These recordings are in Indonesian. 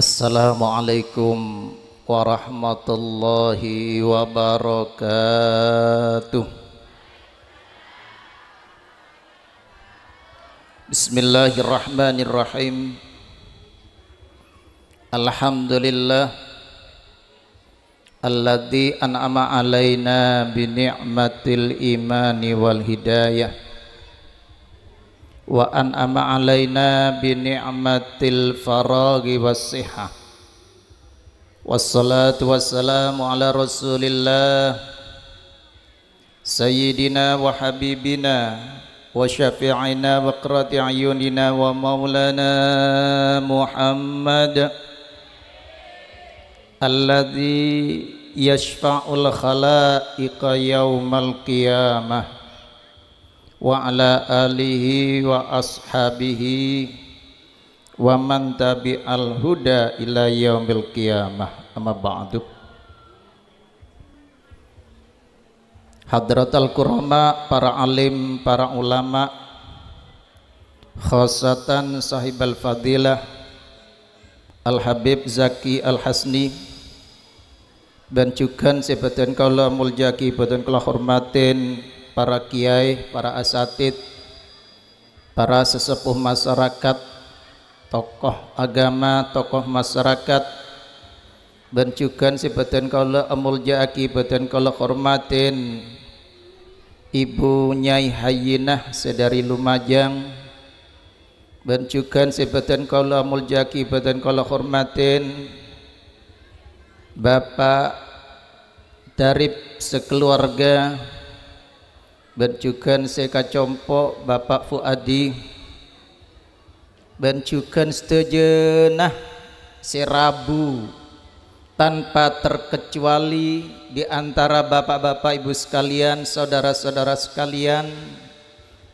Assalamualaikum warahmatullahi wabarakatuh. Bismillahirrahmanirrahim. Alhamdulillah alladzi an'ama alaina bi ni'matil imani wal hidayah wa an'ama alaina bi ni'matil faraghi was sihah. Wassalatu wassalamu ala rasulillah sayyidina wa habibina wa syafi'ina wa qurrati ayunina wa maulana Muhammad alladzi yashfa'ul khalaiqa yaumal qiyamah wa ala alihi wa ashabihi wa man tabi'al huda ila yaumil qiyamah. Amma ba'du. Hadratal kurama, para alim, para ulama, khasatan sahibal fadilah Al-Habib Zaki Al-Hasni, dan juga sebatan kaula muljaki badan kula hormatin para kiai, para asatid, para sesepuh masyarakat, tokoh agama, tokoh masyarakat, dan juga sebatan kaula muljaki badan kula hormatin Ibu Nyai Hayyinah sedari Lumajang, dan juga sebatan kaula muljaki badan kaula hormatin Bapak Darip sekeluarga, dan juga sekacompo Bapak Fuadi, dan juga sejenak serabu tanpa terkecuali di antara bapak-bapak ibu sekalian, saudara-saudara sekalian,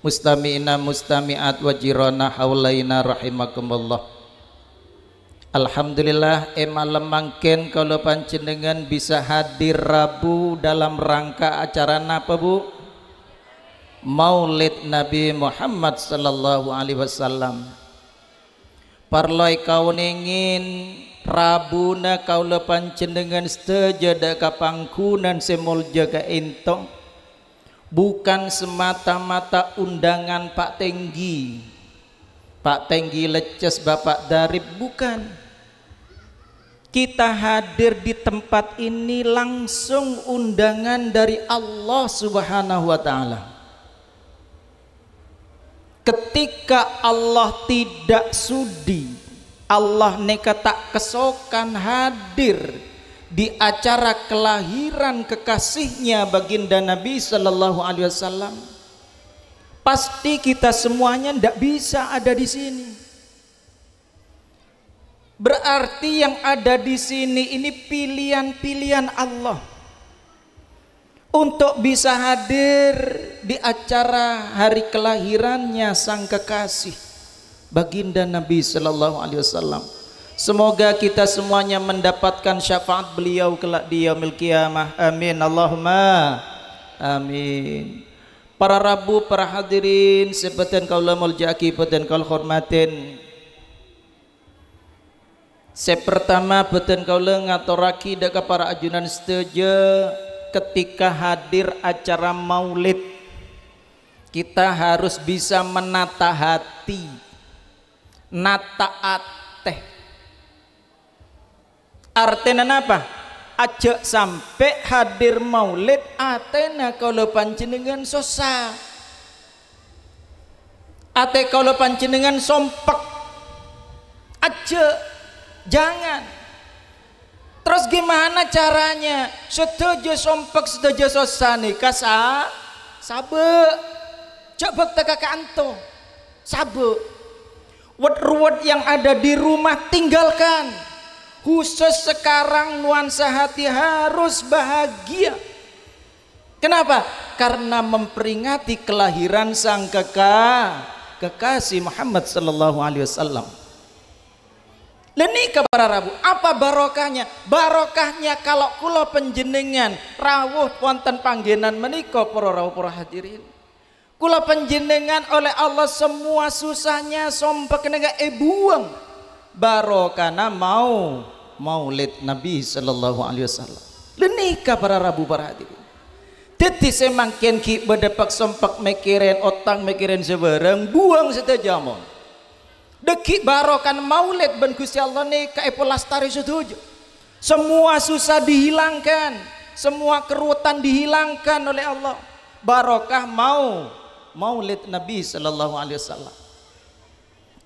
mustami'ina mustami'at wa jirana haulaina rahimakumullah. Alhamdulillah malam mangken kalau panjenengan bisa hadir Rabu dalam rangka acara napa Bu? Maulid Nabi Muhammad sallallahu alaihi wasallam. Parloi kauningin Rabuna kaula panjenengan sejadah kapangkunan semulja ka ento, bukan semata-mata undangan Pak Tenggi Leces Bapak Darip, bukan. Kita hadir di tempat ini langsung undangan dari Allah Subhanahu wa ta'ala. Ketika Allah tidak sudi, Allah neka tak kesokan hadir di acara kelahiran kekasihnya baginda Nabi sallallahu alaihi wasallam, pasti kita semuanya tidak bisa ada di sini. Berarti yang ada di sini ini pilihan-pilihan Allah untuk bisa hadir di acara hari kelahirannya sang kekasih baginda Nabi sallallahu alaihi wasallam. Semoga kita semuanya mendapatkan syafaat beliau kelak di yaumil qiyamah. Amin Allahumma amin. Para Rabu, para hadirin sebatan kaula muljaki badan kaula hormatin. Pertama badan kaula ngaturaki daka para ajunan setuju, ketika hadir acara maulid kita harus bisa menata hati, nata ateh. Artinya apa? Aja sampai hadir maulid atena kalau panjenengan sosa, ate kalau panjenengan sompek aja, jangan. Terus gimana caranya? Setuju sompek, setuju sosa nikah sabe, coba teka kanto sabe. Word-word yang ada di rumah tinggalkan. Khusus sekarang nuansa hati harus bahagia. Kenapa? Karena memperingati kelahiran sang kekasih Muhammad sallallahu alaihi wasallam. Lenika para Rabu, apa barokahnya? Barokahnya kalau kula panjenengan rawuh wonten panggenan menika para rawuh para hadirin. Kula panjenengan oleh Allah semua susahnya sompek nega buang barokana mau maulid Nabi sallallahu alaihi wasallam. Lenika para Rabu para hadirin. Teti semangkin ki bedepak sempak mikirin otang mikirin sebarang buang setajamon. Deki barokan maulid ben Gusti Allah nih ka lastari setuju. Semua susah dihilangkan, semua kerutan dihilangkan oleh Allah. Barokah mau maulid Nabi sallallahu alaihi wasallam.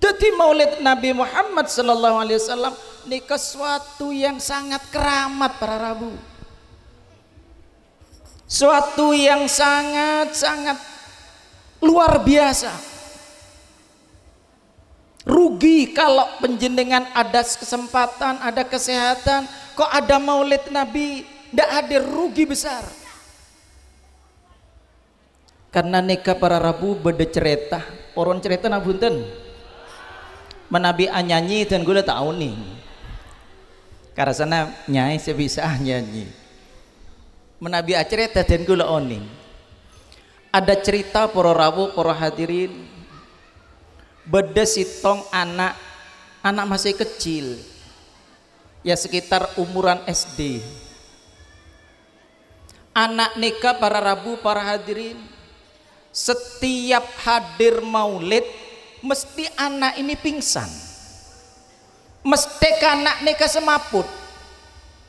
Teti maulid Nabi Muhammad sallallahu alaihi wasallam nih sesuatu yang sangat keramat para Rabu. Suatu yang sangat-sangat luar biasa. Rugi kalau penjenengan ada kesempatan, ada kesehatan, kok ada maulid Nabi, tidak ada, rugi besar. Karena nikah para Rabu beda cerita, orang cerita nabunten, menabi anyanyi dan gue udah tahu nih, karena sana nyai sebisa nyanyi. Menabi cerita dan gue oning. Ada cerita para Rabu, para hadirin, beda sitong anak masih kecil ya sekitar umuran SD. Anak nikah para Rabu para hadirin, setiap hadir maulid mesti anak ini pingsan, mesti anak nikah semaput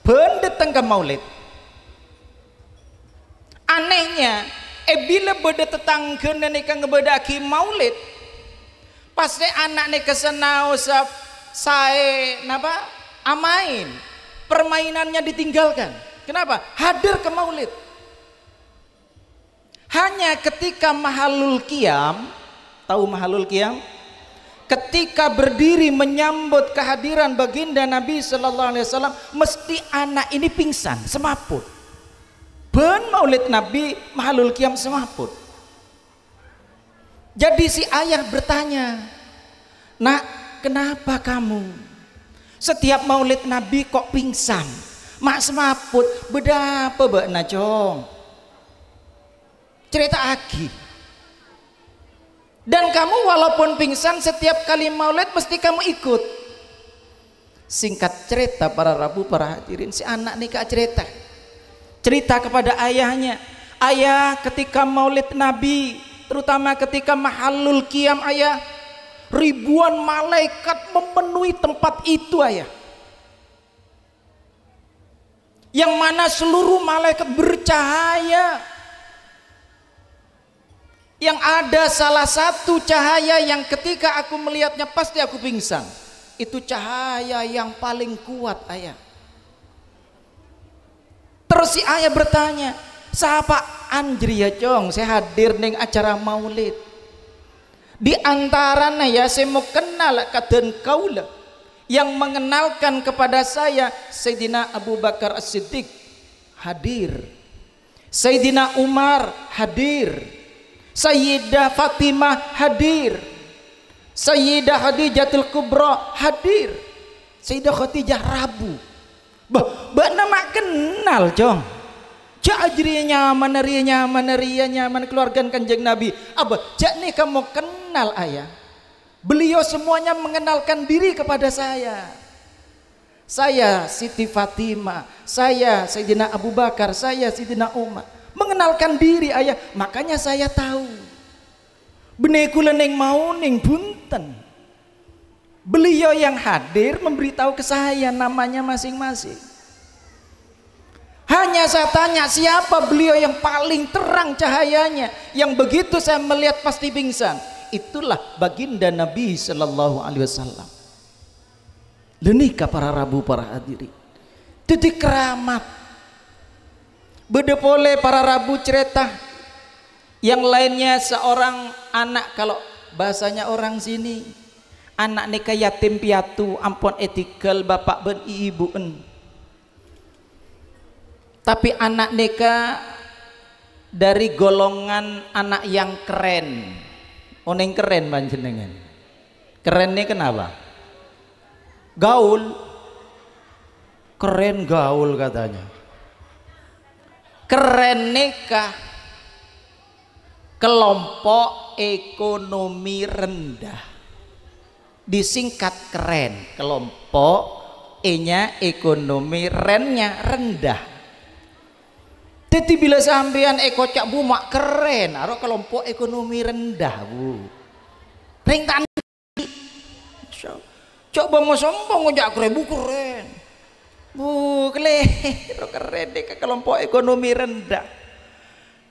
benda tengah maulid. Anehnya bila beda tetangga nikah ngebedaki maulid, pasti anak nih kesenau saya napa amain permainannya ditinggalkan. Kenapa? Hadir ke maulid. Hanya ketika mahalul qiyam, tahu mahalul qiyam? Ketika berdiri menyambut kehadiran baginda Nabi sallallahu alaihi wasallam, mesti anak ini pingsan semaput. Ben maulid Nabi mahalul qiyam semaput. Jadi si ayah bertanya, nak, kenapa kamu setiap maulid Nabi kok pingsan? Mak semaput, beda apa mbak Najong? Cerita aki. Dan kamu walaupun pingsan setiap kali maulid mesti kamu ikut. Singkat cerita para Rabu para hadirin, si anak nikah cerita kepada ayahnya, ayah ketika maulid Nabi, terutama ketika mahalul qiyam ayah, ribuan malaikat memenuhi tempat itu ayah, yang mana seluruh malaikat bercahaya, yang ada salah satu cahaya yang ketika aku melihatnya pasti aku pingsan, itu cahaya yang paling kuat ayah. Terus si ayah bertanya, siapa anjri ya cong, saya hadir neng acara maulid. Di antaranya ya saya mau kenal kaden kaula yang mengenalkan kepada saya Sayyidina Abu Bakar As-Siddiq hadir, Sayyidina Umar hadir, Sayyidah Fatimah hadir, Sayyidah Khadijatul Kubra hadir, Sayyidah Khadijah Rabu. Bah nama kenal jong. Cak ajrinya nyaman keluarga Kanjeng Nabi. Abah, cak nih kamu kenal ayah. Beliau semuanya mengenalkan diri kepada saya. Saya Siti Fatimah, saya Sayyidina Abu Bakar, saya Sayyidina Umar. Mengenalkan diri ayah, makanya saya tahu. Benekula neng mau neng bunten. Beliau yang hadir memberitahu ke saya namanya masing-masing. Hanya saya tanya siapa beliau yang paling terang cahayanya, yang begitu saya melihat pasti pingsan. Itulah baginda Nabi sallallahu alaihi wasallam. Lenika para Rabu para hadirin. Titik keramat. Beda pole para Rabu cerita. Yang lainnya seorang anak, kalau bahasanya orang sini, anak nikah yatim piatu, ampun etikal bapak ben ibu en. Tapi anak nikah dari golongan anak yang keren. Oneng keren panjenengan. Keren nih kenapa? Gaul. Keren gaul katanya. Keren nikah kelompok ekonomi rendah. disingkat keren, kelompok E-nya ekonomi, rennya rendah. Jadi bila sampean kocak bumak keren, aro kelompok ekonomi rendah bu. Ring tani. Coba mau sombong ngejak keren, bu keren. Bu keren deh ke kelompok ekonomi rendah.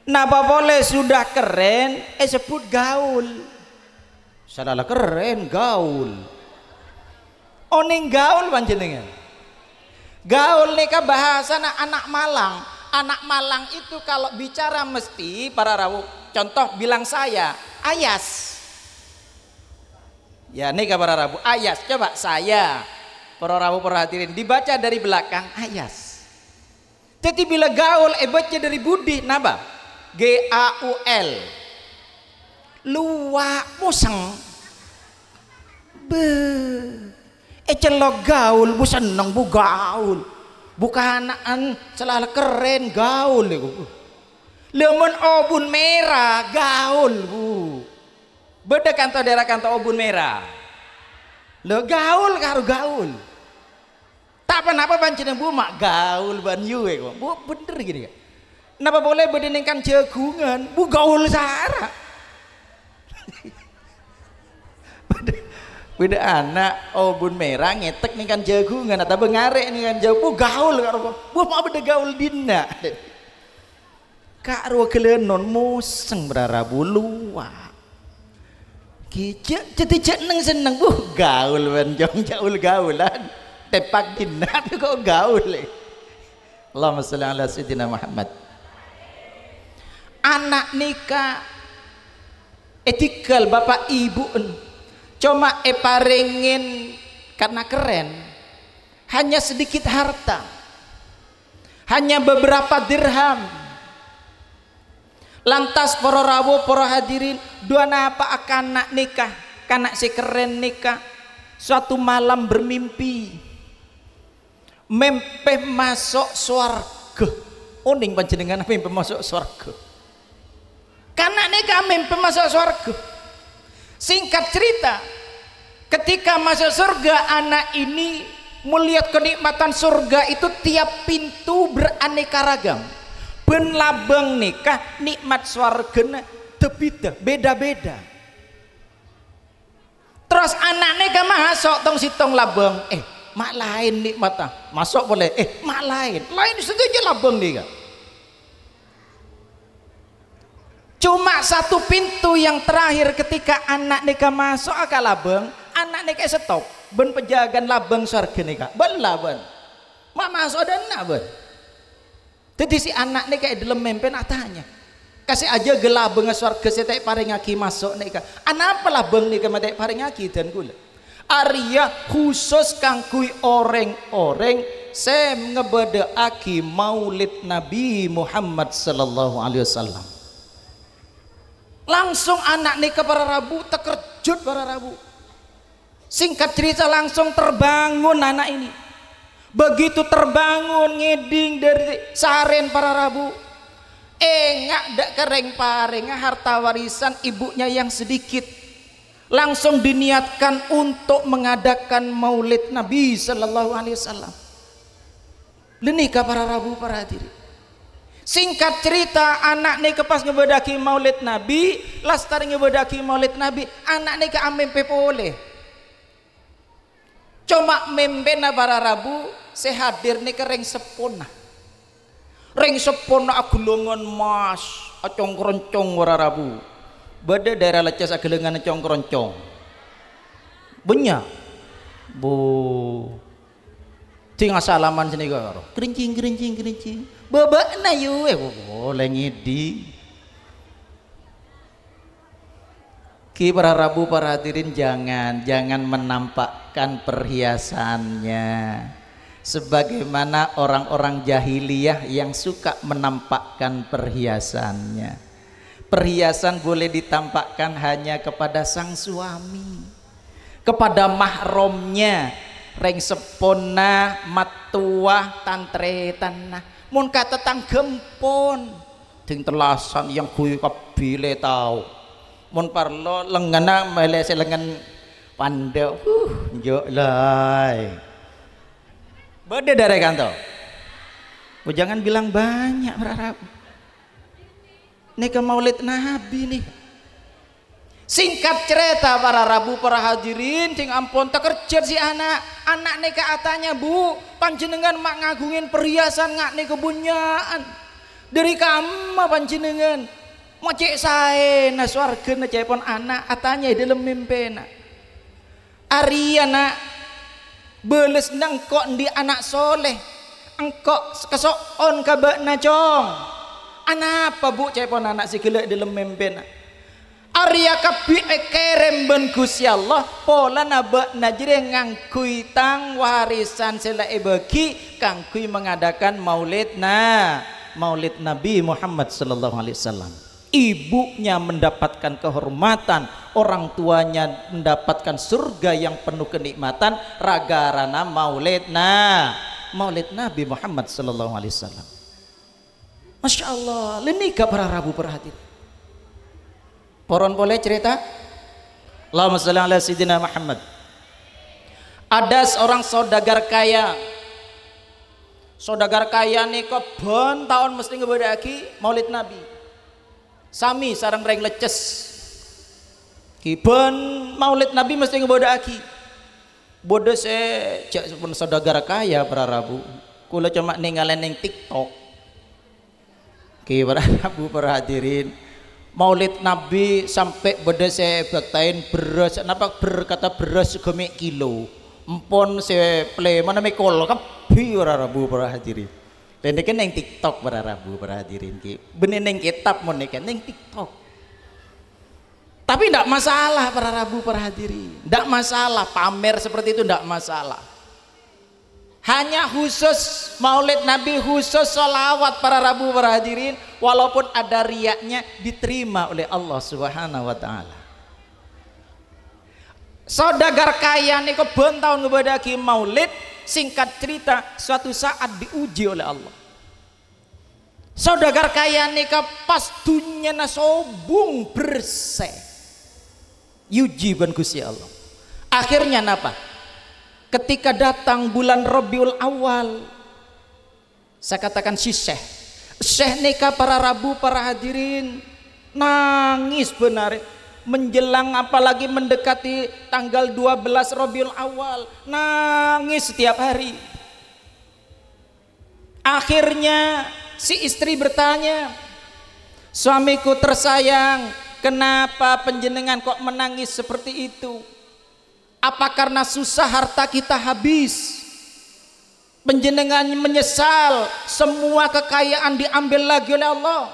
Napa boleh sudah keren, sebut gaul. Salah keren gaul. Oning gaul panjenengan. Gaul nika bahasa anak Malang. Anak Malang itu kalau bicara mesti para rawuh. Contoh bilang saya ayas. Ya nika para rawuh ayas. Coba saya para rawuh perhatirin dibaca dari belakang ayas. Jadi bila gaul baca dari budi napa? Gaul. Luak museng. Celok gaul bu seneng bu gaul. Bukanaan selalu keren gaul lemon obun merah gaul bu beda kantor daerah kantor obun merah lo gaul karo gaul tak apa pancen bu mak gaul banyu bu bener gini kan kenapa boleh berdiningkan jagungan bu gaul sara beda anak obun merah ngetek nih kan jagungan atau bengarek nih kan jauh gaul karo bu mau beda gaul dina kak ruang kelenon museng berarabu luak kicik jadi seneng bu gaul banjong gaul gaulan tepak dina itu kok gaul Allahumma sholli ala sayyidina Muhammad. Anak nikah etikal bapak ibu cuma paringin karena keren hanya sedikit harta, hanya beberapa dirham. Lantas para rawuh para hadirin dua apa akan nak nikah kanak si keren nikah suatu malam bermimpi mempeh masuk swarga. Oning panjenengan mempeh masuk swarga kanak nikah mempeh masuk swarga. Singkat cerita, ketika masuk surga anak ini melihat kenikmatan surga itu tiap pintu beraneka ragam. Ben labang nikah nikmat surga beda-beda. Terus anak nikah masuk tong sitong labang, mak lain nikmat masuk boleh, mak lain setuju labang nikah. Cuma satu pintu yang terakhir ketika anak nikah masuk akal labeng, anak nikah stop. Ben penjagaan labeng surga nikah. Ben labeng. Mak masuk dan nak ben. Jadi si anak nikah dalam mimpi nak tanya. Kasih aja gelabeng surga setek paringaki masuk nikah. Anak apa labeng nikah matek paringaki dan gula. Arya khusus kangkui orang-orang sem ngebedeaki maulid Nabi Muhammad sallallahu alaihi wasallam. Langsung anak nikah para rabu terkejut para rabu. Singkat cerita langsung terbangun anak ini. Begitu terbangun ngeding dari saren para rabu. Enggak dak kereng paring harta warisan ibunya yang sedikit. Langsung diniatkan untuk mengadakan maulid Nabi sallallahu alaihi wasallam. Lenikah para rabu para hadirin. Singkat cerita anak nikah pas ngebedaki maulid Nabi, lastari ngebedaki maulid Nabi, anak nikah amempe boleh. Cuma membena para rabu sehadir nikah ring sepona. Ring sepona agulungan mas, acong keroncong para rabu. Beda daerah lecas agelengan acong keroncong. Banyak. Bu tinggal salaman sini karo. Kerincing. Babak na yu boleh ngidi. Ki para rabu para hadirin jangan menampakkan perhiasannya sebagaimana orang-orang jahiliyah yang suka menampakkan perhiasannya. Perhiasan boleh ditampakkan hanya kepada sang suami, kepada mahramnya, reng sepona, matuah, tantre tanah. Mun kata tang gempon ding telasan yang kuy kabile tau mun parlo lengana melese lengan pandai njuk lai beda dari kanto. Jangan bilang banyak berharap nika maulid Nabi nih. Singkat cerita para rabu para hadirin sing ampun tekerja si anak nika atanya bu panjenengan mak ngagungin perhiasan ngak nih kebunyaan dari kamu panjenengan mau cek saya na swarga na cepon anak atanya dalam mimpi nak Arya nak beles nang kok di anak soleh engkok kesoon kabak na cong anak apa bu cepon anak si gelak dalam mimpi nak Arya kabi kerem ben Gusti Allah pola nabak najire ngangkui tang warisan sela bagi kangkui mengadakan maulid Nabi Muhammad sallallahu alaihi wasallam. Ibunya mendapatkan kehormatan, orang tuanya mendapatkan surga yang penuh kenikmatan ragarana maulid Nabi Muhammad sallallahu alaihi wasallam. Masya Allah, lenika para rabu perhatian. Poron boleh cerita? Allahumma shalli ala sayyidina Muhammad. Ada seorang saudagar kaya. Saudagar kaya nih kok ben tahun mesti ngebedaki maulid Nabi. Sami sarang reng leces. Kiben maulid Nabi mesti ngebedaki. Bodoh saya cak pun saudagar kaya para rabu. Kula cuma ninggalin ning TikTok. Ki para rabu para hadirin. Maulid Nabi sampai beda saya baktain beras kenapa berkata beras segemi kilo empon saya play mana mekol kapi para rabu para hadirin dan ini kan yang TikTok para rabu para hadirin ki bener yang kitab mau kan yang TikTok tapi tidak masalah para rabu para hadirin tidak masalah pamer seperti itu tidak masalah hanya khusus maulid Nabi khusus sholawat para rabu para hadirin walaupun ada riaknya diterima oleh Allah subhanahu wa ta'ala. Saudagar kaya nih keben tahun ngebadaki maulid singkat cerita suatu saat diuji oleh Allah. Saudagar kaya nih pas dunia nasobung bersih yuji ban Gusti Allah akhirnya napa ketika datang bulan Rabiul Awal saya katakan si Syekh nikah para rabu para hadirin nangis benar menjelang apalagi mendekati tanggal 12 Rabiul Awal nangis setiap hari akhirnya si istri bertanya suamiku tersayang kenapa panjenengan kok menangis seperti itu apa karena susah harta kita habis panjenengan menyesal semua kekayaan diambil lagi oleh Allah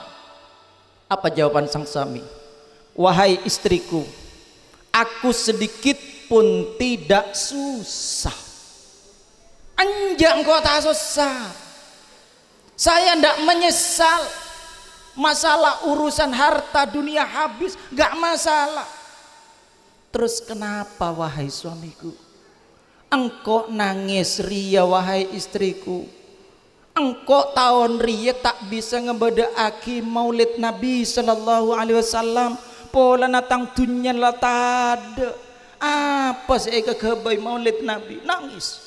apa jawaban sang suami wahai istriku aku sedikit pun tidak susah anjang kok tak susah saya tidak menyesal masalah urusan harta dunia habis gak masalah terus kenapa wahai suamiku engkau nangis ria wahai istriku engkau tahun ria tak bisa ngebedaki maulid Nabi sallallahu alaihi wasallam pola natang dunia lah tada apa saya kekebai maulid Nabi nangis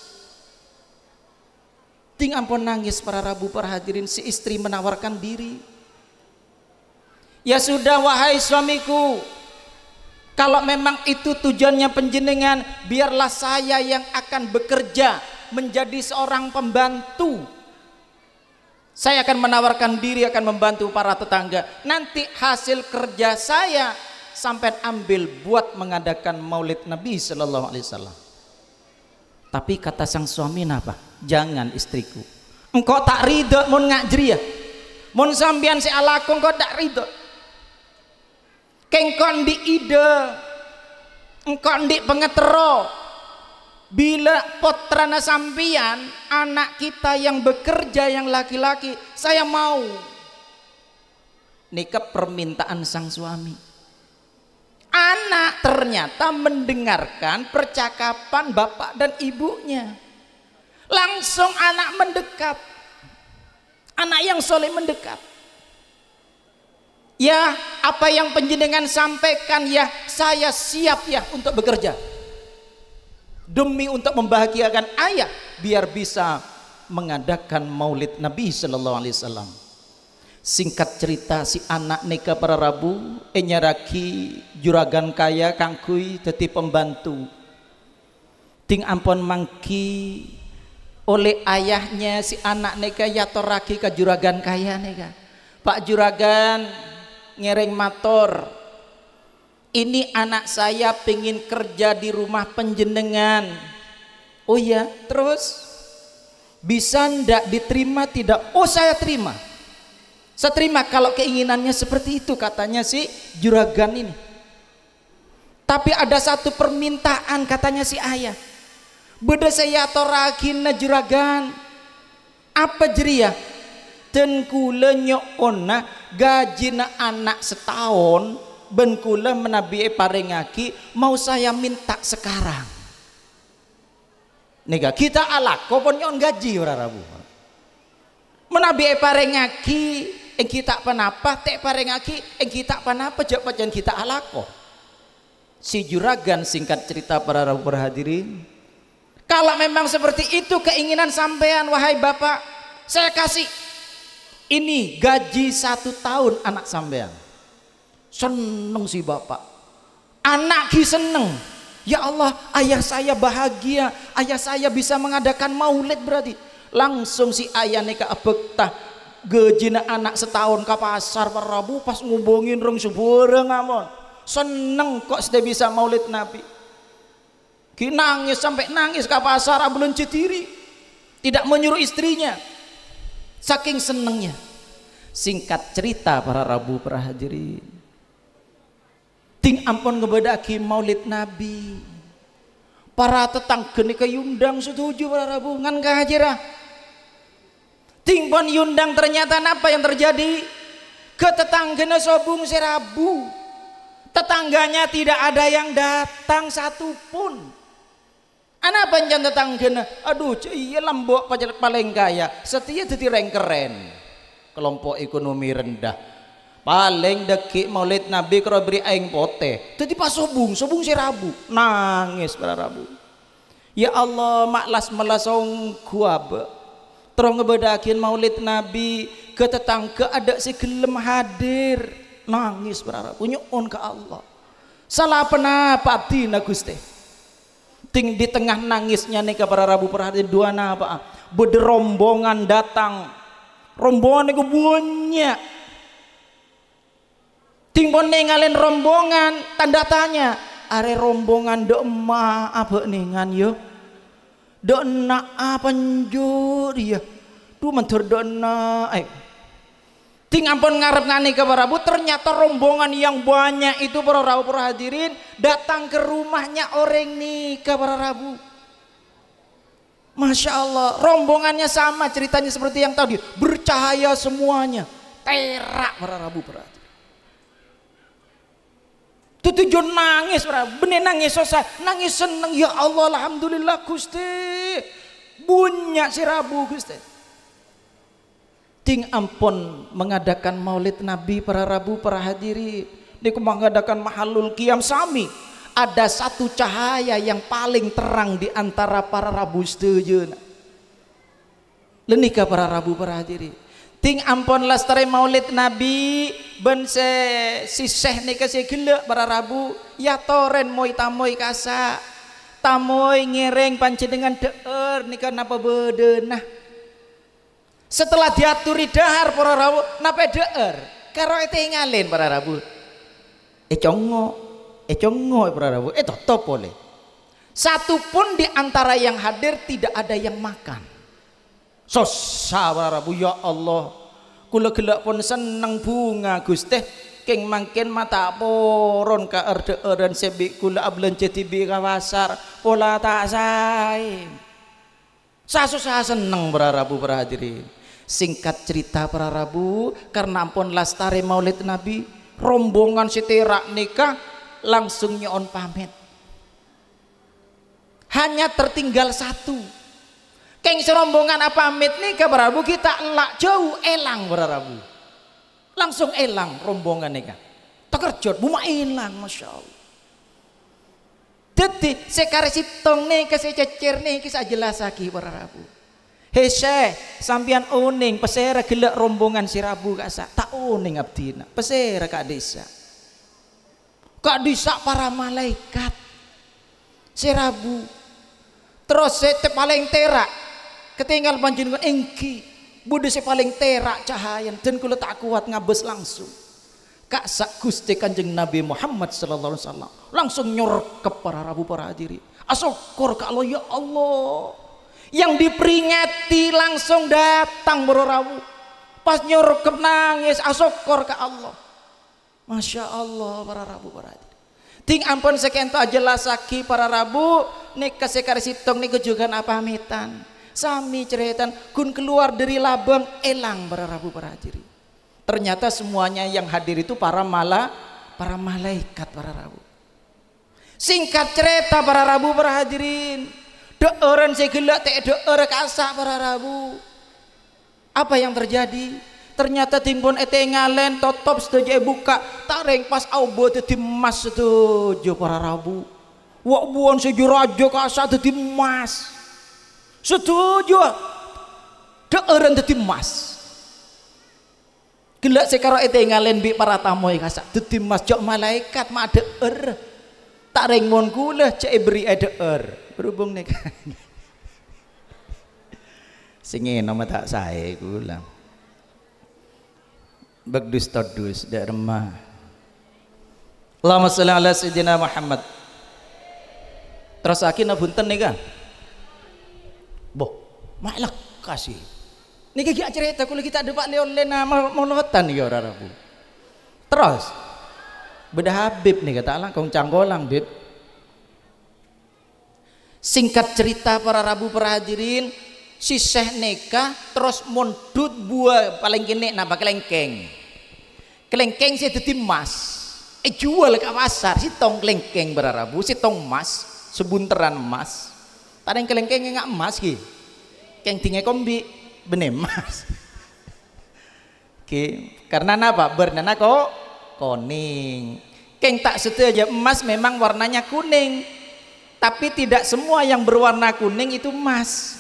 ting ampun nangis para rabu para hadirin si istri menawarkan diri ya sudah wahai suamiku kalau memang itu tujuannya panjenengan biarlah saya yang akan bekerja menjadi seorang pembantu saya akan menawarkan diri akan membantu para tetangga nanti hasil kerja saya sampai ambil buat mengadakan maulid Nabi sallallahu alaihi wasallam tapi kata sang suami apa jangan istriku engkau tak ridho mun ngajri ya mun sambian si alaku engkau tak ridho kengkon di ide engkon di pengetero bila potrana sampian anak kita yang bekerja yang laki-laki saya mau nikah permintaan sang suami anak ternyata mendengarkan percakapan bapak dan ibunya langsung anak mendekat anak yang soleh mendekat ya apa yang panjenengan sampaikan ya saya siap ya untuk bekerja demi untuk membahagiakan ayah biar bisa mengadakan maulid Nabi sallallahu alaihi wasallam. Singkat cerita si anak neka para Rabu nyaraki juragan kaya kangkui dadi pembantu. Ting ampon mangki oleh ayahnya si anak neka yatoraki ke juragan kaya neka. Pak juragan ngereng mator, ini anak saya pengen kerja di rumah penjenengan. Oh ya, terus bisa ndak diterima tidak? Oh saya terima. Saya terima kalau keinginannya seperti itu, katanya si juragan ini. Tapi ada satu permintaan, katanya si ayah. Beda saya toragina juragan. Apa jeria? Dan kula nyokona gajina anak setahun, ben kula menabi parengaki mau saya minta sekarang. Nega kita alak, kopon nyon gaji ora Rabu. Menabi parengaki kita panapa tek parengaki kita panapa jawab jan kita alako. Si juragan singkat cerita para Rabu berhadirin, kalau memang seperti itu keinginan sampean wahai bapak, saya kasih ini gaji 1 tahun anak sampean. Seneng si bapak, anak ki seneng. Ya Allah, ayah saya bahagia, ayah saya bisa mengadakan maulid berarti. Langsung si ayah neka abektah gejina anak setahun ke pasar para Rabu pas ngubungin rong seborang amon. Seneng kok sudah bisa maulid Nabi. Ki nangis sampai nangis ke pasar belum cetiri. Tidak menyuruh istrinya. Saking senengnya. Singkat cerita para Rabu para hadirin. Ting ampun ngebedaki maulid Nabi. Para tetangga nika yundang setuju para Rabu ngan kahajirah. Ting pon yundang ternyata apa yang terjadi? Ke tetangganya sobung serabu. Tetangganya tidak ada yang datang satupun. Anak panjang tetangganya, aduh iya lambok paling kaya. Setia jadi keren. Kelompok ekonomi rendah. Paling dekik maulid Nabi kalau beri aing pote. Jadi pas sobung serabu. Nangis para Rabu. Ya Allah maklas melasong kuabe. Terus ngebedakin maulid Nabi ke tetangga ada si gelem hadir, nangis berharap nyuun ke Allah. Salah penapa tina Gusti? Ting di tengah nangisnya nih para Rabu perhatian dua napa? Bede rombongan datang, rombongan itu banyak. Ting pon ninggalin rombongan tanda tanya, are rombongan do emak apa ningan yo? Dona apa njur ya tuh mentur dona ting ampun ngarep ngani ke para Rabu, ternyata rombongan yang banyak itu para Rabu para hadirin datang ke rumahnya orang nih ke para Rabu. Masya Allah, rombongannya sama ceritanya seperti yang tadi, bercahaya semuanya, terak para Rabu para hadirin. Tujuan nangis, bener nangis selesai, nangis seneng ya Allah, alhamdulillah Gusti, bunyak si Rabu Gusti. Ting ampun mengadakan maulid Nabi para Rabu para hadirin, dia mengadakan mahalul qiyam sami. Ada satu cahaya yang paling terang di antara para Rabu setuju. Lenika para Rabu para hadirin. Ting ampun lastare maulid Nabi ben si Syekh nika si gelek para Rabu ya toren moy tamoy kasa tamoy ngereng panjenengan deur nika napa bedenah. Setelah diaturi dahar para Rabu napa deur karo tinggalin para Rabu congo para Rabu tetep boleh. Satu pun di antara yang hadir tidak ada yang makan. Sosa para Rabu ya Allah, kula gelak pun seneng bunga Gusti king mangkin mata poron ka erde-erden sebi kula ablen jetibi ka pasar pola tak sae. Sasusah seneng para Rabu para hadirin. Singkat cerita para Rabu, karena ampun lastare maulid Nabi, rombongan siterak nikah langsung nyon pamit. Hanya tertinggal satu. Keng serombongan apa pamit nih ke para Rabu kita elak jauh elang para Rabu. Langsung elang rombongan nih kan. Tekerjot buma elang masya Allah. Dadi sekare sitong nih kasih cecer nih kisah jelas lagi para Rabu. Hei sampian uning pesera gelak rombongan si Rabu kasa tak uning abdina pesera kak desa para malaikat si Rabu terus sete paling terak ketinggal panjenengan engki bude si paling terak cahayan dan kula tak kuat ngabes langsung kak sak Gusti Kanjeng Nabi Muhammad sallallahu alaihi wasallam langsung nyorkep para Rabu para hadirin asyukur ka Allah ya Allah yang diperingati langsung datang para Rabu pas nyorkep nangis asyukur ka Allah Masya Allah para Rabu para hadirin ting ampun sekento jelas lagi para Rabu nek kasekar sitong nek juga pamitan sami ceretan kun keluar dari labang elang para Rabu para hadirin ternyata semuanya yang hadir itu para malaikat para Rabu singkat cerita para Rabu para hadirin deureun segelak teh deur kasa para Rabu apa yang terjadi ternyata timbun ete ngalen totop setuju buka tareng pas aubo tadi emas setuju para Rabu wak buon sejurajo kasa tadi emas setuju deureun tadi emas gelak sekaro ete ngalen bi para tamu kasa tadi emas jok malaikat mah deur tareng mon kula cek beri deur berhubung nek sing nama tak saya kula bagdus tadus dak remah Allahumma shalli ala sayyidina Muhammad terus akhirnya bunten nih kan boh maklak kasih ini kayak cerita kalau kita ada pak Leon Lena mau lotan nih orang Rabu terus beda Habib nih kata langkong canggolang Bib singkat cerita para Rabu para hadirin si Syekh Neka terus mondut buah paling kene napa kelengkeng sih dadi emas jual ke pasar si tong kelengkeng para Rabu si tong emas sebunteran emas tadeng kelengkeng enggak emas ki keng tinggal kombi bener emas ki karena napa bernana kok kuning keng tak setuju emas memang warnanya kuning tapi tidak semua yang berwarna kuning itu emas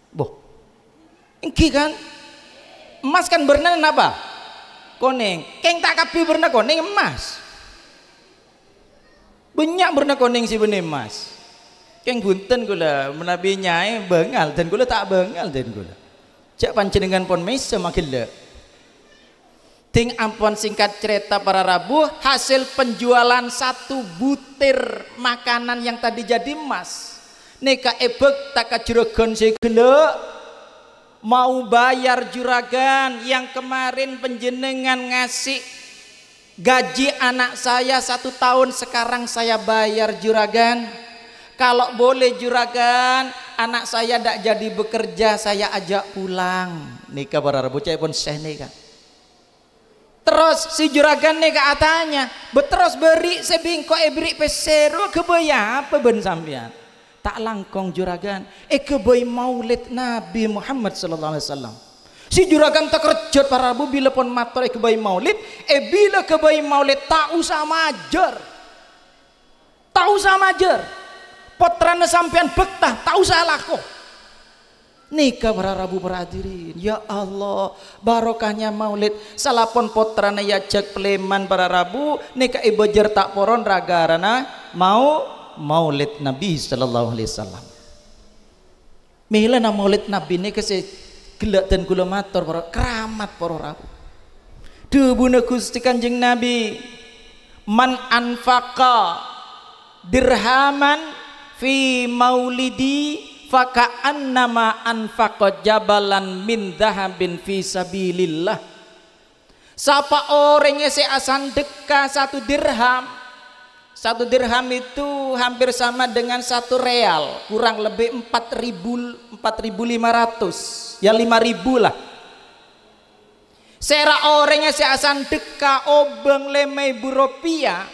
boh engki kan emas kan berna apa kuning keng tak kapi berna kuning emas banyak berna kuning si benih emas keng bunten gula menabi nyai bengal dan gula tak bengal dan gula cak panjenengan pon mesa makin le ting ampun singkat cerita para Rabu hasil penjualan satu butir makanan yang tadi jadi emas neka ebek tak juragan segala mau bayar juragan yang kemarin penjenengan ngasih gaji anak saya 1 tahun sekarang saya bayar juragan kalau boleh juragan anak saya tidak jadi bekerja saya ajak pulang neka para Rabu cai pun seh neka terus si juragan neka atanya betros beri sebingko ebri peseru kebaya apa ben sampean tak langkong juragan kebay maulid Nabi Muhammad sallallahu alaihi wasallam si juragan tak kerjot para Rabu bila pun matur kebay maulid bila kebay maulid tak usah majer potrana sampean bektah tak usah laku nikah para Rabu para hadirin ya Allah barokahnya maulid salapon potrana yajak pleman para Rabu nikah ibajar tak poron ragarana mau maulid Nabi sallallahu alaihi wasallam milana maulid Nabi ini kese gelak dan gula matur para keramat para Rabu dubuna Gusti Kanjeng Nabi man anfaqa dirhaman fi maulidi faka'annama anfaqa jabalan min dhahabin fi sabilillah siapa orangnya seasan deka 1 dirham 1 dirham itu hampir sama dengan 1 real kurang lebih 4.500 ya 5.000 lah sera orangnya seasan deka obeng 5.000 rupiah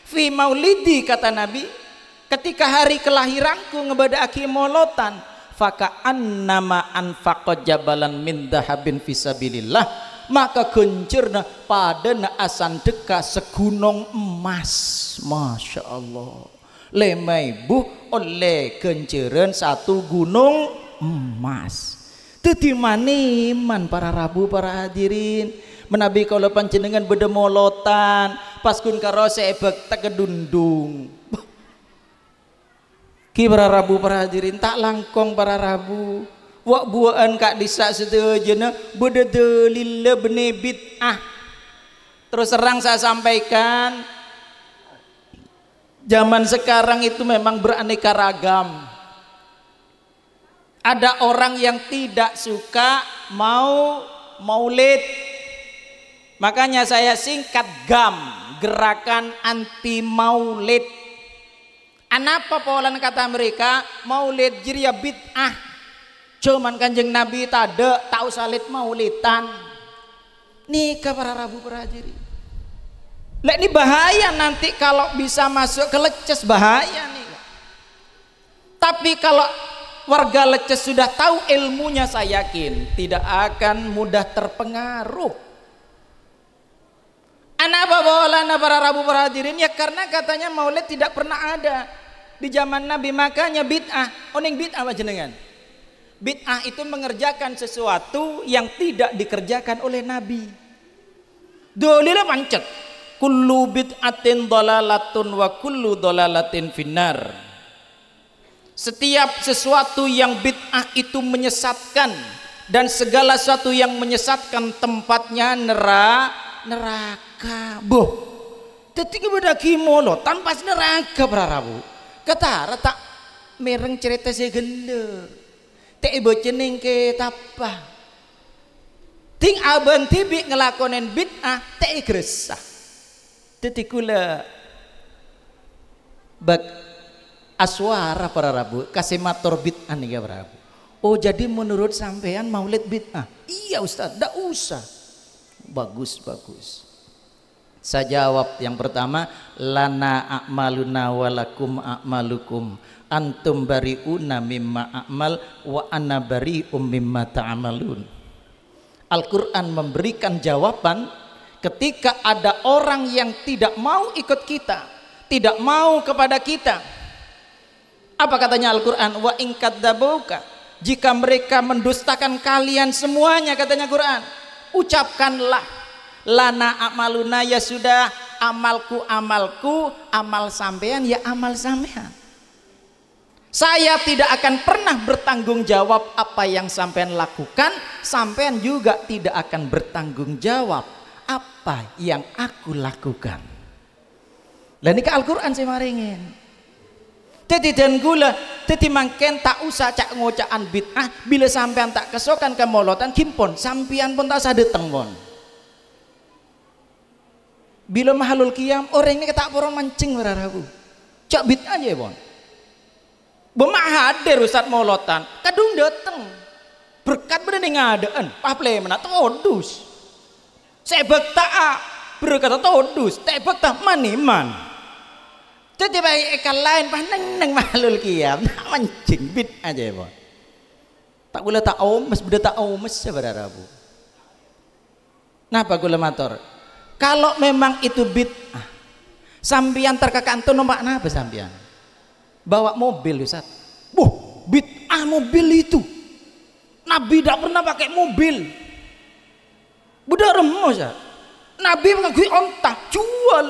fi maulidi kata Nabi ketika hari kelahiranku ngebada aki molotan faka'annama anfaqa jabalan min dhahabin fisabilillah maka gencerna pada asan deka segunung emas Masya Allah lemai buh oleh kenceren satu gunung emas. Teti maniman para rabu para hadirin menabi kalau panjenengan bedemolotan pas kun karo sebek tegedundung. Ki para rabu para hadirin tak langkong para rabu wak buaan kak disak sedejana bededelilla bene bid'ah. Terus terang saya sampaikan zaman sekarang itu memang beraneka ragam. Ada orang yang tidak suka mau maulid, makanya saya singkat GAM, gerakan anti maulid. Anapa polan kata mereka maulid jiria bid'ah, cuman kanjeng Nabi tada tak usah lid maulidan. Nikah para rabu para hadirin. Lek ini bahaya nanti kalau bisa masuk ke Leces, bahaya nih. Tapi kalau warga Leces sudah tahu ilmunya, saya yakin tidak akan mudah terpengaruh. Anapa bawalana para rabu para hadirin? Ya karena katanya maulid tidak pernah ada di zaman Nabi, makanya bid'ah. Oning bid'ah apa jenengan? Bid'ah itu mengerjakan sesuatu yang tidak dikerjakan oleh Nabi. Dolilah pancet. Kullu bid'atin dolalatun wa kullu dolalatin finnar. Setiap sesuatu yang bid'ah itu menyesatkan, dan segala sesuatu yang menyesatkan tempatnya neraka. Boh, ketika beda kimolo tanpa neraka berarabu. Kata tak mereng cerita segender. Teh bocening ke tapah. Ting aban tibi ngelakonin bid'ah teh gresah. Tetikula bak aswara para rabu kasih mator bid'ah nih para rabu. Oh jadi menurut sampean maulid bid'ah? Iya Ustaz, dak usah. Bagus. Saya jawab yang pertama, lana a'maluna walakum a'malukum antum bari'una mimma a'mal wa ana bari'um mimma ta'amalun. Al-Quran memberikan jawaban ketika ada orang yang tidak mau ikut kita, tidak mau kepada kita. Apa katanya Al-Quran? Wa in kadzabuka, jika mereka mendustakan kalian semuanya, katanya Quran, ucapkanlah lana a'maluna, ya sudah, amalku amalku, amal sampean ya amal sampean. Saya tidak akan pernah bertanggung jawab apa yang sampean lakukan, sampean juga tidak akan bertanggung jawab apa yang aku lakukan. Lah niki Al-Qur'an saya maringin. Teti dan gula, teti mangken tak usah cak ngocaan bid'ah, bila sampean tak kesokan kemolotan kimpon, sampean pun tak usah dateng pon. Bila mahalul qiyam orang ini ketak porong mancing berarabu. Cak bid'ah aja pon. Bemak hadir Ustaz molotan, kadung dateng. Berkat berani ngadaan, paple mana todus. Sebek tak berkata todus, tebek tak maniman. Jadi baik ekal lain neng mahalul qiyam, mancing bid'ah aja pon. Tak gula tak omes, beda tak omes berarabu. Napa gula mator? Kalau memang itu bid'ah, sampian terkekantu numpak napa sampian? Bawa mobil Ustaz. Bid'ah mobil itu. Nabi tidak pernah pakai mobil. Budak remo Ustaz. Nabi mengakui onta, jual.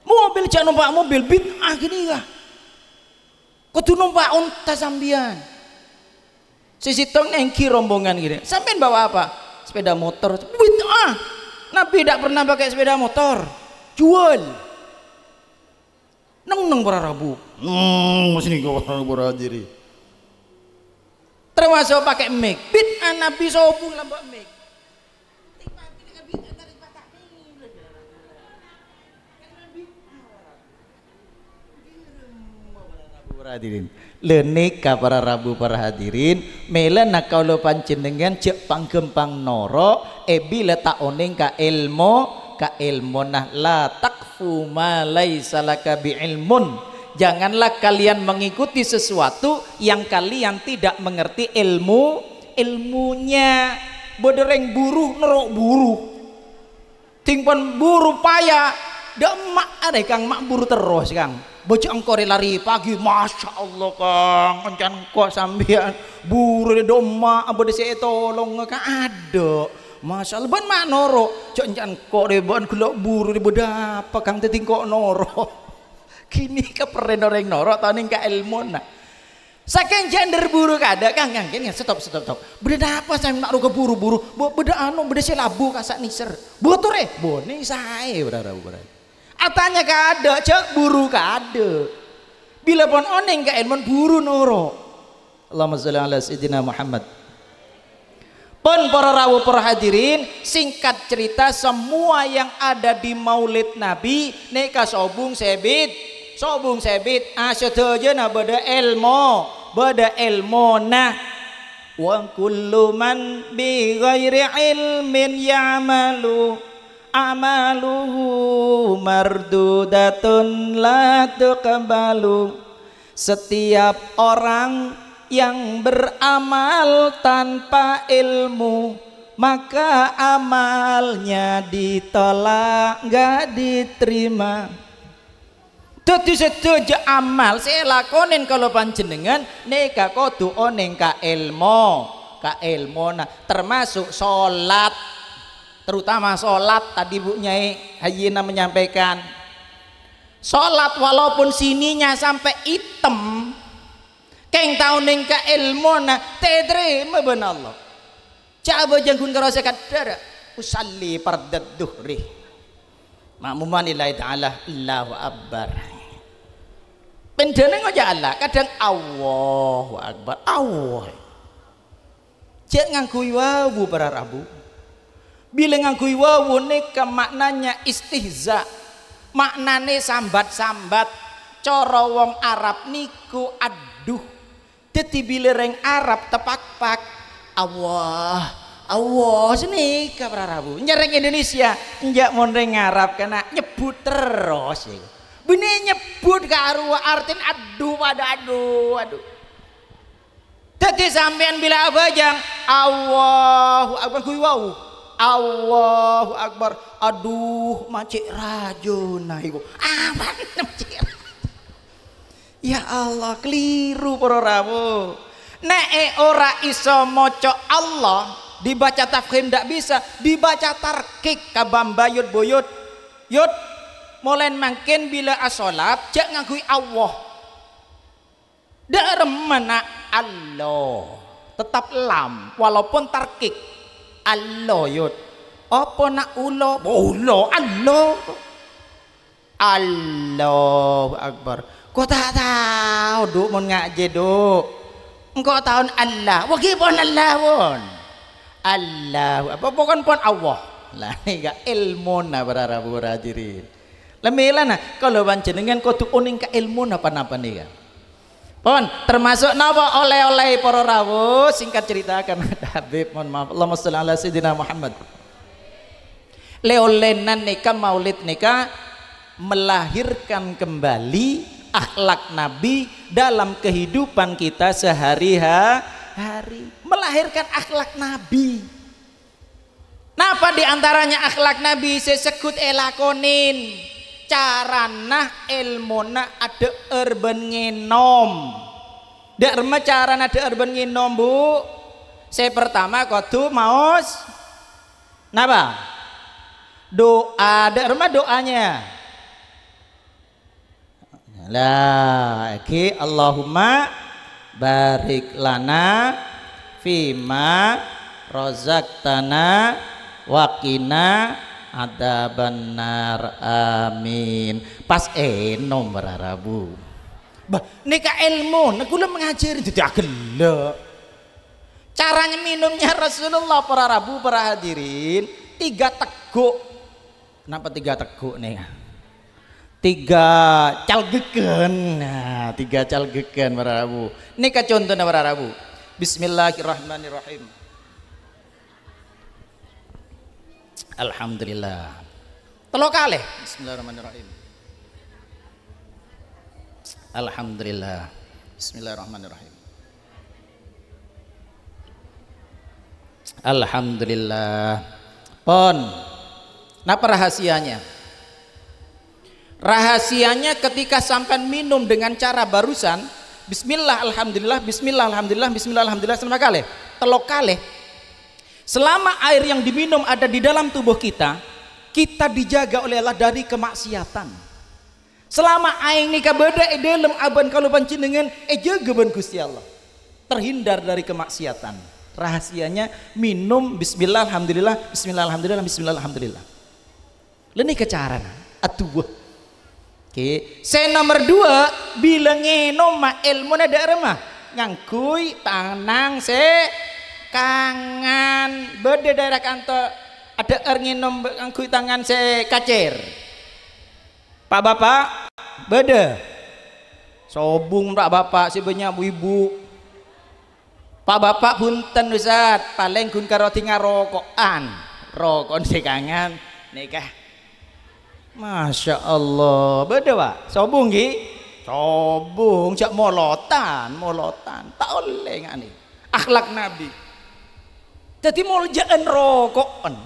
Mobil jangan numpak mobil, bid'ah gini ya. Kudu numpak onta sampian. Sisitong nengki rombongan gini. Sampean bawa apa? Sepeda motor. Bid'ah. Nabi tidak pernah pakai sepeda motor, jual. Neng para rabu, masih nih para rabu diri. Termasuk pakai mic, bid'ah Nabi sobung lambak mic. Lenika para rabu para hadirin, mela nakaulo panjenengan cek panggempang noro, bila tak oning ka ilmu nah la takfu ma laisa laka bi ilmun. Janganlah kalian mengikuti sesuatu yang kalian tidak mengerti ilmunya. Bodereng buruh nerok buruh, tingpon buruh payah dak emak ada Kang mak buru terus Kang. Bocah engko lari pagi, masya Allah Kang, encan kok sampean buru de doma abo de tolong Kang ada. Masya Allah ban mak noro, cok encan kok de ban kula buru de bedapa Kang teti kok noro. Kini ke perendoreng noro tahun ka ilmu nah. Saking gender buru kada Kang kini stop. Beda apa saya nak ruga buru-buru, beda anu beda selabu kasak niser. Botor bone sae berarabu. Atanya kada cek buru kada. Bila pun oneng ka ilmu buru noro. Allahumma sholli ala sayyidina Muhammad. Pun para rawuh para hadirin, singkat cerita semua yang ada di Maulid Nabi neka sobung sebit asyadajana bada ilmu nah wa kullu man bi ghairi ilmin ya'malu amaluhu mardudatun la tuqbalu. Setiap orang yang beramal tanpa ilmu maka amalnya ditolak gak diterima. Dadi setuju amal saya lakonin kalau panjenengan neka kudu oneng ka ilmu nah termasuk sholat, terutama sholat tadi Bu Nyai Hayyina menyampaikan sholat walaupun sininya sampai hitam keng tau ning ka ilmu nah terima ben Allah coba jangkun karasa kadara usalli fardad duhri ma'muman lillahi ta'ala Allahu akbar pendene ngoja Allah kadang Allahu akbar Allah cek ngangkui wawu para rabu bila ngangkui wawu neka maknanya istihza maknane sambat-sambat cara wong Arab niku aduh dadi bila reng Arab tepak-pak Allah sini ka para rabu nyereng Indonesia njak mon reng Arab kena nyebut terus bener nyebut karo artin aduh pada aduh dadi sampean bila abajang Allahu akbar kuwi wau Allahu akbar aduh macik rajona iku aman macik ya Allah keliru para rawuh nek ora iso maca Allah dibaca tafkhim ndak bisa dibaca tarkik kabambayut boyut yut mulai makin bila asolat jak ngakui Allah dak remana Allah tetap lam walaupun tarkik Allah yut apa nak ulo Allah akbar kau tak tahu duk mau ngaji duk engkau tahu Allah wagi pun Allah pun Allah apa bukan pun Allah lah ini gak ilmu na para rabu hadirin lemela nah kalau panjenengan kudu uning ka ilmu napa-napa nih kan pon termasuk napa oleh-oleh para rawuh singkat cerita kan Habib mohon maaf Allahumma sholli ala sayyidina Muhammad leolenan nikah maulid nikah melahirkan kembali akhlak Nabi dalam kehidupan kita sehari-hari melahirkan akhlak Nabi napa diantaranya akhlak Nabi sesekut elakonin carana ilmuna ada urban ngenom dak rema carana ada urban ngenom Bu saya pertama kudu maos napa doa dak rema doanya la iki Allahumma barik lana fima razaqtana waqina adaban nar amin pas enom berarabu bah nika ilmu nah kula mengajari jadi agel caranya minumnya Rasulullah para rabu para hadirin 3 teguk kenapa 3 teguk nih 3 calgeken nah 3 calgeken para rabu nika contohnya para rabu bismillahirrahmanirrahim alhamdulillah telo kalih bismillahirrahmanirrahim alhamdulillah bismillahirrahmanirrahim alhamdulillah pon napa rahasianya Rahasianya ketika sampai minum dengan cara barusan, bismillah alhamdulillah, bismillah alhamdulillah, bismillah alhamdulillah selama kali, telok kali. Selama air yang diminum ada di dalam tubuh kita, kita dijaga oleh Allah dari kemaksiatan. Selama air ini kabada dalam aban kalau panjenengan jaga ban Gusti Allah, terhindar dari kemaksiatan. Rahasianya minum bismillah alhamdulillah, bismillah alhamdulillah, bismillah alhamdulillah. Leni kecaran atuh. Oke, saya nomor 2 bilang ngenom ma ilmu ada remah ngangkui tanang se kangan beda daerah kantor ada ngenom ngangkui tangan se kacer. Pak bapak beda sobung pak bapak si banyak bu ibu. Pak bapak punten Ustaz paling kun karo tinggal rokokan rokon sekangan nikah. Masya Allah beda pak sobung ki sobung cak molotan tak oleh ngani akhlak Nabi jadi mau jangan rokokan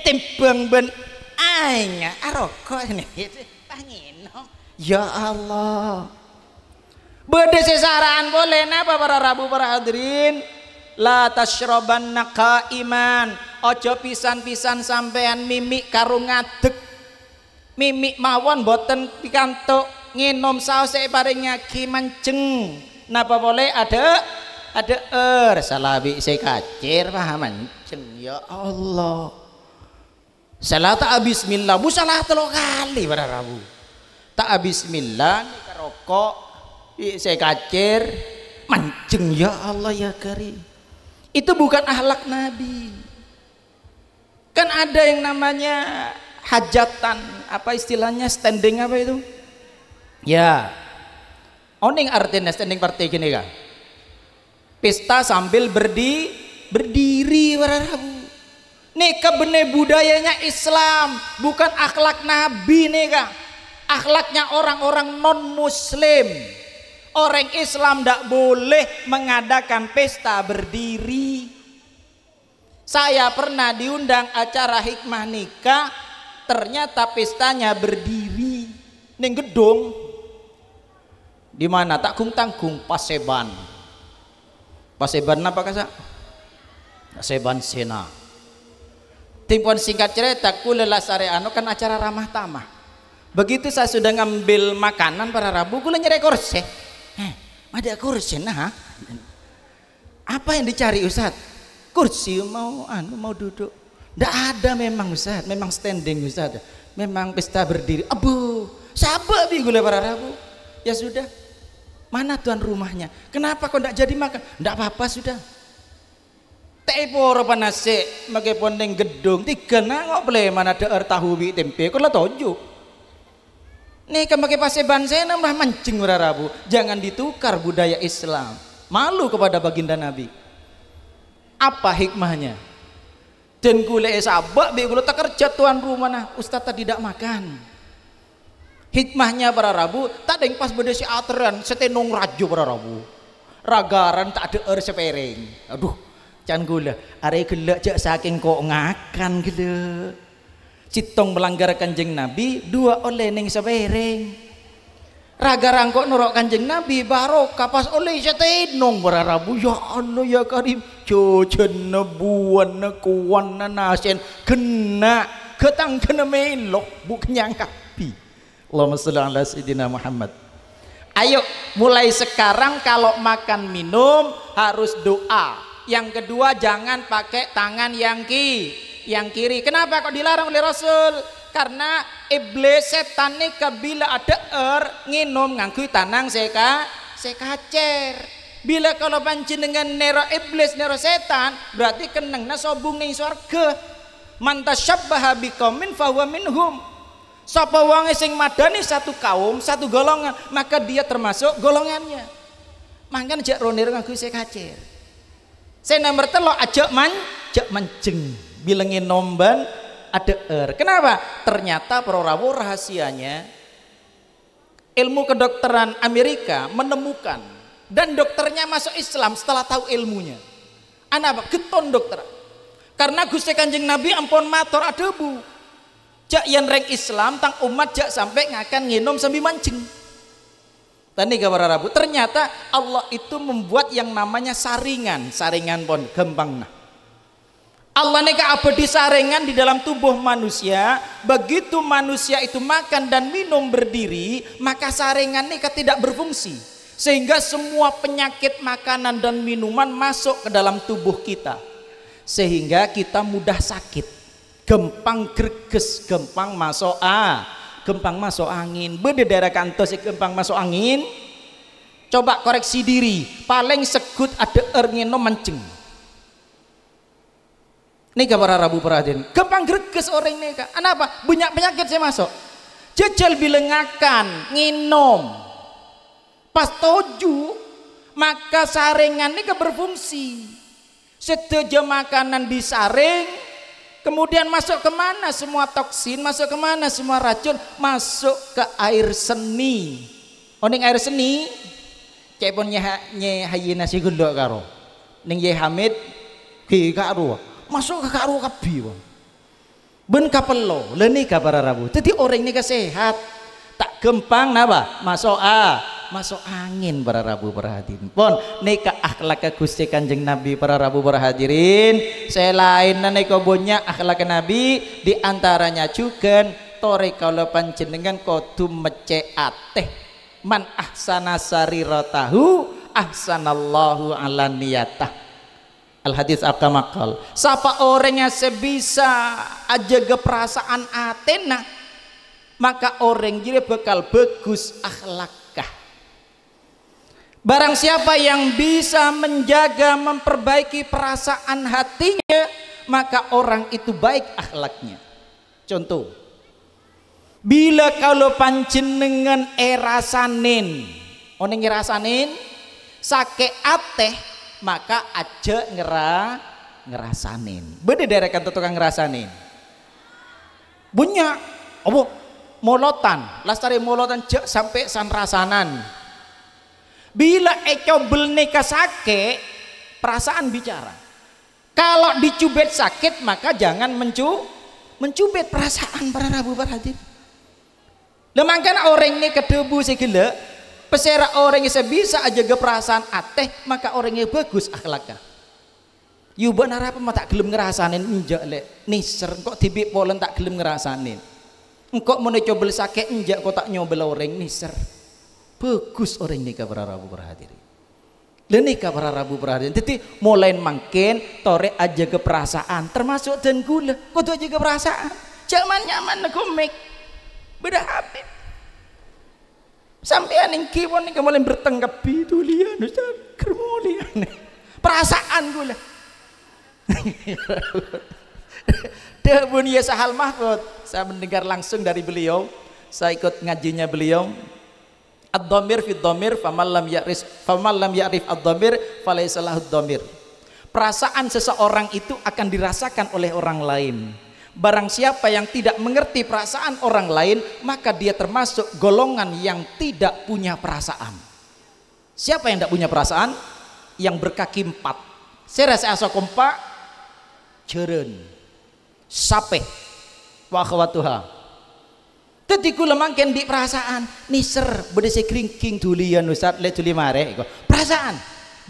timbang ben aing rokok ini pangin ya Allah. Beda sesaraan boleh napa para Rabu para hadirin la tasyrabanna qaiman ojo pisan-pisan sampean mimik karo ngadeg mimik mawon boten pikantuk nginom saos paringnya ki manceng napa boleh ada salabi saya kacir paham manceng ya Allah salah tak bismillah bu salah telo kali para Rabu tak bismillah nih rokok saya kacir mancing ya Allah ya Karim. Itu bukan akhlak Nabi. Kan ada yang namanya hajatan apa istilahnya standing apa itu ya oning artinya standing party gini kan pesta sambil berdiri para Rabu nih kebene budayanya Islam bukan akhlak Nabi nih kan akhlaknya orang-orang non muslim. Orang Islam tidak boleh mengadakan pesta berdiri. Saya pernah diundang acara hikmah nikah, ternyata pestanya berdiri. Neng gedung, di mana tak kung tanggung Paseban. Paseban apa kasa? Paseban Sena. Timpuan singkat cerita, kulela sare anu kan acara ramah tamah. Begitu saya sudah ngambil makanan para Rabu, kula nyerek kursi. Ada kursi nah apa yang dicari Ustaz kursi mau duduk ndak ada memang Ustaz memang standing Ustaz memang pesta berdiri abu sabar bi gula para Rabu ya sudah mana tuan rumahnya kenapa kok ndak jadi makan ndak apa-apa sudah tepor panase mage pondeng gedung tiga nangok boleh mana ada tahu bi tempe kula tojuk nih kan pakai Paseban saya nambah mancing para Rabu jangan ditukar budaya Islam malu kepada baginda Nabi apa hikmahnya dan gule sabak bi gule tak kerja tuan rumah nah Ustaz tidak makan hikmahnya para Rabu tak ada yang pas beda si aturan setenung rajo para Rabu ragaran tak ada sepereng aduh can gula are gelak jak saking kok ngakan gelak citong melanggar kanjeng Nabi dua oleh neng sebereng raga rangkok norok kanjeng Nabi barokah pas oleh setenong para Rabu ya Allah ya Karim jojen nebuan nekuan nasen kena ketang kena melok bukan kapi Allahumma sholli ala sayyidina Muhammad. Ayo mulai sekarang kalau makan minum harus doa. Yang kedua jangan pakai tangan yang kiri. Kenapa kok dilarang oleh Rasul? Karena iblis setan ini bila ada nginum ngangkui tanang sekacer. Bila kalau panjenengan nero iblis nero setan berarti kenengna sobung ning surga. Man tasyabbaha biqaumin fahuwa minhum. Sapa wong sing madani satu kaum, satu golongan, maka dia termasuk golongannya. Mangkan jak ronir ngangkui sekacer. Saya nomor telo ajak mancing bilangin nomban ada kenapa? Ternyata para rawuh rahasianya ilmu kedokteran Amerika menemukan dan dokternya masuk Islam setelah tahu ilmunya. Ana apa? Keton dokter. Karena Gusti Kanjeng Nabi ampun matur adebu. Jak yang reng Islam tang umat jak sampai ngakan nginom sambil mancing. Tadi kabar Rabu, ternyata Allah itu membuat yang namanya saringan pon gampang nah. Allah neka abadi saringan di dalam tubuh manusia. Begitu manusia itu makan dan minum berdiri, maka saringan neka tidak berfungsi, sehingga semua penyakit makanan dan minuman masuk ke dalam tubuh kita, sehingga kita mudah sakit. Gempang greges, gempang masuk angin. Beda daerah kantos gempang masuk angin. Coba koreksi diri, paling segut ada erngeno mancing. Nika para Rabu perhatian, gempang greges orang nika. Kenapa? Banyak penyakit saya masuk. Jajal bilengakan, nginom. Pas toju, maka saringan nika berfungsi. Setelah makanan disaring, kemudian masuk kemana semua toksin, masuk kemana semua racun, masuk ke air seni. Oning air seni, cepon nyehayi nasi gundok karo, ning ye Hamid ki karo, masuk ke karo kabi, ben kapelo, leni kabar Rabu. Jadi orang ini sehat, tak gempang napa, masuk angin para Rabu perhadirin pon nika akhlak Gusti Kanjeng Nabi para Rabu perhadirin. Selain nika banyak akhlak Nabi, diantaranya juga tore kalau panjenengan kudu mece ateh man ahsana sariratahu ahsanallahu ala niyatah. Al hadis akamakal, siapa orangnya sebisa aja ke perasaan atena, maka orang jadi bakal bagus akhlakah. Barang siapa yang bisa menjaga memperbaiki perasaan hatinya, maka orang itu baik akhlaknya. Contoh, bila kalau panjenengan erasanin, oneng ngerasanin sake ateh, maka aja ngerasanin. Beda derekan tukang ngerasanin. Bunyak, molotan, lastari molotan jek sampai san rasanan. Bila ecobel neka sakit, perasaan bicara. Kalau dicubit sakit, maka jangan mencubit perasaan para Rabu perhatian. Lemangkan orang ini kedebu segala, pesera orang yang bisa aja ke perasaan ateh, maka orangnya bagus akhlaknya. Yuba narapa mah tak gelem ngerasanin enjak lek niser kok tibik polen tak gelem ngerasanin. Engkok mau cobel sakit enjak kok tak nyobel orang niser. Bagus orang ini kabar Rabu perhatian. Leni kabar Rabu perhatian. Jadi mulai makin tore aja ke perasaan, termasuk dan gula. Kudu aja ke perasaan. Jangan nyaman komik. Beda habib. Sampai aning kiwon nih mulai bertengkap itu lian, Ustaz. Kermulian. Perasaan gula. Dahbun ya Sahal Mahfud. Saya mendengar langsung dari beliau. Saya ikut ngajinya beliau. Ad-dhamir fi dhamir faman lam ya'rif ad-dhamir falaysa lahu ad-dhamir. Perasaan seseorang itu akan dirasakan oleh orang lain. Barang siapa yang tidak mengerti perasaan orang lain, maka dia termasuk golongan yang tidak punya perasaan. Siapa yang tidak punya perasaan? Yang berkaki empat. Saya rasa asa kompak jeren sapeh wa akhwatuha. Tadi kula mangken di perasaan niser bedese kringking dulian Ustaz le duli mare perasaan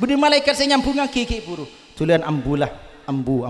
budi malaikat saya nyambung gigi buru dulian ambulah ambu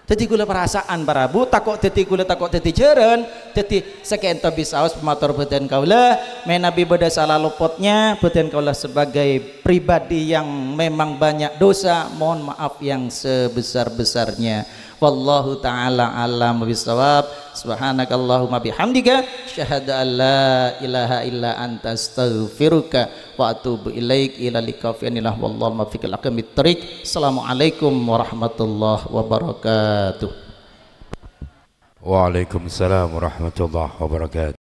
tadi kula perasaan para bu takok tadi kula takok tadi jeren tadi sekento bisaos pematur badan kaula menabi beda salah luputnya badan kaula sebagai pribadi yang memang banyak dosa, mohon maaf yang sebesar-besarnya. Wallahu ta'ala alam bisawab. Subhanakallahumma bihamdika syahadu an la ilaha illa anta astaghfiruka wa atubu ilaik ila liqafianillah wallahu mafiqil aqimit thariq. Assalamualaikum warahmatullahi wabarakatuh. Waalaikumsalam warahmatullahi wabarakatuh.